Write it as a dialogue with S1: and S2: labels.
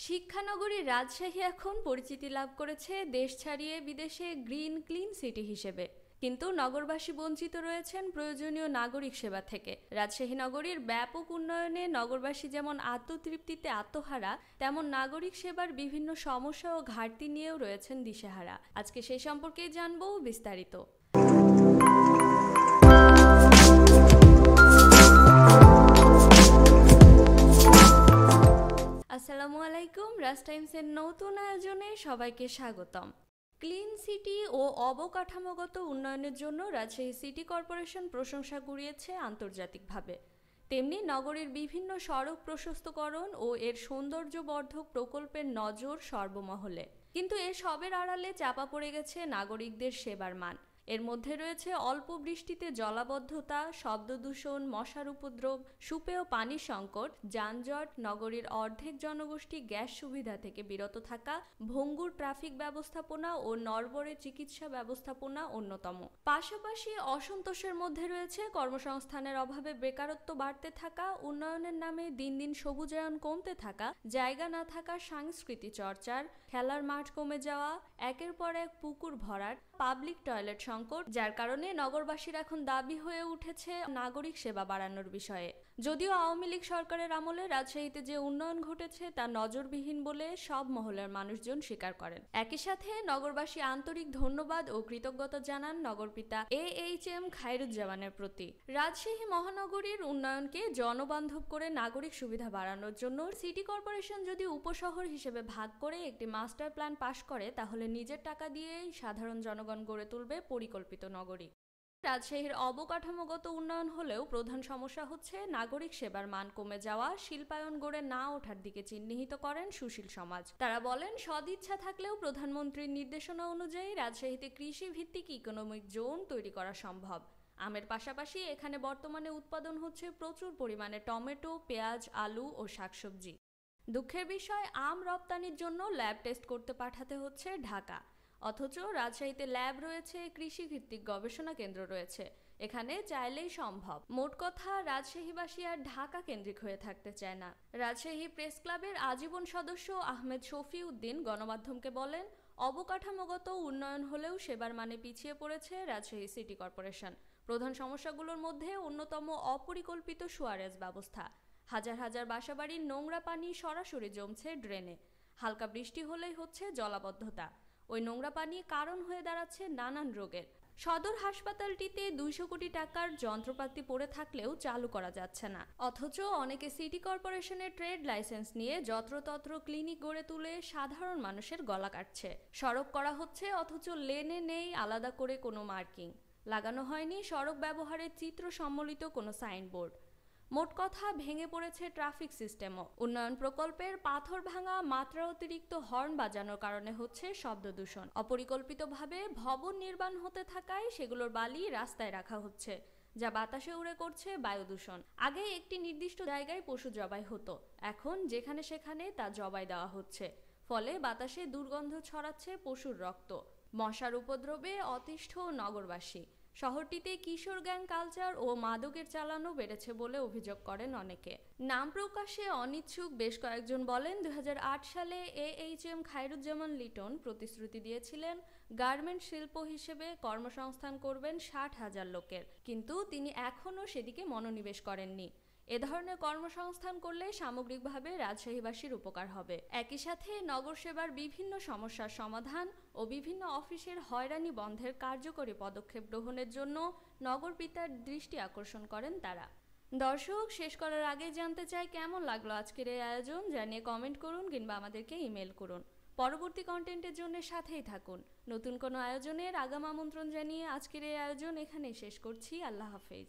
S1: শিক্ষানগরী রাজশাহী এখন পরিচিতি লাভ করেছে দেশ ছাড়িয়ে বিদেশে গ্রিন ক্লিন সিটি হিসেবে। কিন্তু নগরবাসী বঞ্চিত রয়েছেন প্রয়োজনীয় নাগরিক সেবা থেকে। রাজশাহী নগরীর ব্যাপক উন্নয়নে নগরবাসী যেমন আত্মতৃপ্তিতে আত্মহারা, তেমন নাগরিক সেবার বিভিন্ন সমস্যা ও ঘাটতি নিয়েও রয়েছেন দিশেহারা। আজকে সেই সম্পর্কেই জানবো বিস্তারিত। আসসালামু আলাইকুম, রাজ টাইমসের নতুন আয়োজনে সবাইকে স্বাগতম। ক্লিন সিটি ও অবকাঠামোগত উন্নয়নের জন্য রাজশাহী সিটি কর্পোরেশন প্রশংসা কুড়িয়েছে আন্তর্জাতিকভাবে। তেমনি নগরীর বিভিন্ন সড়ক প্রশস্তকরণ ও এর সৌন্দর্যবর্ধক প্রকল্পের নজর সর্বমহলে। কিন্তু এ সবের আড়ালে চাপা পড়ে গেছে নাগরিকদের সেবার মান। এর মধ্যে রয়েছে অল্প বৃষ্টিতে জলাবদ্ধতা, শব্দদূষণ, মশার উপদ্রব, সুপেয় পানির সংকট, যানজট, নগরীর অর্ধেক জনগোষ্ঠী গ্যাস সুবিধা থেকে বিরত থাকা, ভঙ্গুর ট্রাফিক ব্যবস্থাপনা ও নড়বড়ে চিকিৎসা ব্যবস্থাপনা অন্যতম। পাশাপাশি অসন্তোষের মধ্যে রয়েছে কর্মসংস্থানের অভাবে বেকারত্ব বাড়তে থাকা, উন্নয়নের নামে দিন দিন সবুজায়ন কমতে থাকা, জায়গা না থাকা সংস্কৃতি চর্চার, খেলার মাঠ কমে যাওয়া, একের পর এক পুকুর ভরাট, পাবলিক টয়লেট সংকট, যার কারণে নগরবাসীর এখন দাবি হয়ে উঠেছে নাগরিক সেবা বাড়ানোর বিষয়ে। যদিও আওয়ামী লীগ সরকারের আমলে রাজশাহীতে যে উন্নয়ন ঘটেছে তা নজরবিহীন বলে সব মহলের মানুষজন স্বীকার করেন। একই সাথে নগরবাসী আন্তরিক ধন্যবাদ ও কৃতজ্ঞতা জানান নগরপিতা AHM খায়রুজ্জামানের প্রতি। রাজশাহী মহানগরীর উন্নয়নকে জনবান্ধব করে নাগরিক সুবিধা বাড়ানোর জন্য সিটি কর্পোরেশন যদি উপশহর হিসেবে ভাগ করে একটি মাস্টার প্ল্যান পাশ করে, তাহলে নিজের টাকা দিয়েই সাধারণ জনগণ গড়ে তুলবে পরিকল্পিত নগরী। রাজশাহীর অবকাঠামোগত উন্নয়ন হলেও প্রধান সমস্যা হচ্ছে নাগরিক সেবার মান কমে যাওয়া, শিল্পায়ন গড়ে না ওঠার দিকে চিহ্নিত করেন সুশীল সমাজ। তারা বলেন, সদিচ্ছা থাকলেও প্রধানমন্ত্রীর নির্দেশনা অনুযায়ী রাজশাহীতে কৃষি ভিত্তিক ইকোনমিক জোন তৈরি করা সম্ভব। আমের পাশাপাশি এখানে বর্তমানে উৎপাদন হচ্ছে প্রচুর পরিমাণে টমেটো, পেঁয়াজ, আলু ও শাকসবজি। দুঃখের বিষয়, আম রপ্তানির জন্য ল্যাব টেস্ট করতে পাঠাতে হচ্ছে ঢাকা। অথচ রাজশাহীতে ল্যাব রয়েছে, কৃষিভিত্তিক গবেষণা কেন্দ্র রয়েছে, এখানে চাইলেই সম্ভব। মোট কথা, রাজশাহীবাসী আর ঢাকা কেন্দ্রিক হয়ে থাকতে চায় না। রাজশাহী প্রেস ক্লাবের আজীবন সদস্য আহমেদ শফি উদ্দিন গণমাধ্যমকে বলেন, অবকাঠামোগত উন্নয়ন হলেও সেবার মানে পিছিয়ে পড়েছে রাজশাহী সিটি কর্পোরেশন। প্রধান সমস্যাগুলোর মধ্যে অন্যতম অপরিকল্পিত সুয়ারেজ ব্যবস্থা। হাজার হাজার বাসাবাড়ির নোংরা পানি সরাসরি জমছে ড্রেনে। হালকা বৃষ্টি হলেই হচ্ছে জলাবদ্ধতা। ওই নোংরা পানি কারণ হয়ে দাঁড়াচ্ছে নানান রোগের। সদর হাসপাতালটিতে 200 কোটি টাকার যন্ত্রপাতি পড়ে থাকলেও চালু করা যাচ্ছে না। অথচ অনেকে সিটি কর্পোরেশনের ট্রেড লাইসেন্স নিয়ে যত্রতত্র ক্লিনিক গড়ে তুলে সাধারণ মানুষের গলা কাটছে। সড়ক করা হচ্ছে অথচ লেনে নেই আলাদা করে কোনো মার্কিং, লাগানো হয়নি সড়ক ব্যবহারের চিত্র সম্বলিত কোনো সাইনবোর্ড। মোট কথা, ভেঙে পড়েছে ট্রাফিক সিস্টেমও। উন্নয়ন প্রকল্পের পাথর ভাঙা, মাত্রা অতিরিক্ত হর্ন বাজানোর কারণে হচ্ছে শব্দ দূষণ। অপরিকল্পিতভাবে ভবন নির্মাণ হতে থাকায় সেগুলোর বালি রাস্তায় রাখা হচ্ছে, যা বাতাসে উড়ে করছে বায়ু দূষণ। আগে একটি নির্দিষ্ট জায়গায় পশু জবাই হতো, এখন যেখানে সেখানে তা জবাই দেওয়া হচ্ছে। ফলে বাতাসে দুর্গন্ধ ছড়াচ্ছে পশুর রক্ত। মশার উপদ্রবে অতিষ্ঠ নগরবাসী। শহরটিতে কিশোর গ্যাং কালচার ও মাদকের চালানো বেড়েছে বলে অভিযোগ করেন অনেকে। নাম প্রকাশে অনিচ্ছুক বেশ কয়েকজন বলেন, 2008 সালে AHM খায়রুজ্জামান লিটন প্রতিশ্রুতি দিয়েছিলেন গার্মেন্ট শিল্প হিসেবে কর্মসংস্থান করবেন 60,000 লোকের, কিন্তু তিনি এখনও সেদিকে মনোনিবেশ করেননি। এ ধরনের কর্মসংস্থান করলে সামগ্রিকভাবে রাজশাহীবাসীর উপকার হবে। একই সাথে নগর সেবার বিভিন্ন সমস্যার সমাধান ও বিভিন্ন অফিসের হয়রানি বন্ধের কার্যকরী পদক্ষেপ গ্রহণের জন্য নগরপিতার দৃষ্টি আকর্ষণ করেন তারা। দর্শক, শেষ করার আগে জানতে চাই কেমন লাগলো আজকের এই আয়োজন, জানিয়ে কমেন্ট করুন কিংবা আমাদেরকে ইমেল করুন। পরবর্তী কন্টেন্টের জন্য সাথেই থাকুন। নতুন কোনো আয়োজনের আগাম আমন্ত্রণ জানিয়ে আজকের এই আয়োজন এখানেই শেষ করছি। আল্লাহ হাফেজ।